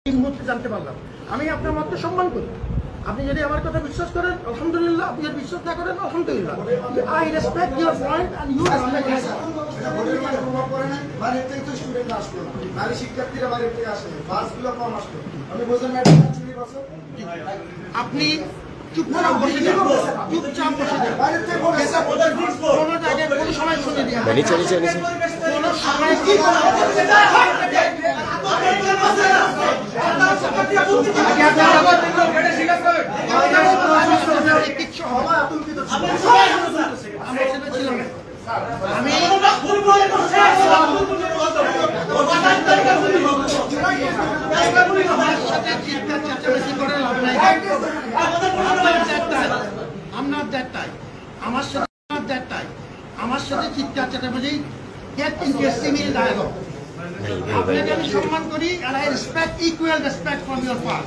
এই মুহূর্তে জানতে পারলাম। আমি আপনার মতকে সম্মান করি। আপনি যদি আমার কথা বিশ্বাস করেন আলহামদুলিল্লাহ, আপনি যদি বিশ্বাস না করেন আলহামদুলিল্লাহ। I respect your point and you respect my point. বাড়ির থেকে তো স্টুডেন্ট আসলো না, নারী শিক্ষার্থীরা বাড়ির থেকে আসে, বাসগুলো কম আসলো। আমি বোঝেন না চুরি বছর আপনি চুপচাপ বসে যান, চুপচাপ বসে যান। বাড়ির থেকে কোনো জায়গায় কোনো সময় শুনে দিয়ে কোনো সময় কিচ্ছু হবে আমি সেটা ছিল না। আমি আমার সাথে চিৎকার চেঁচামেচি করে লাভ নাই। আমার সাথে চিৎকার চেঁচামেচি get interesting in dialogue. আপনাকে আমি সম্মান করি and I respect equal respect from your part.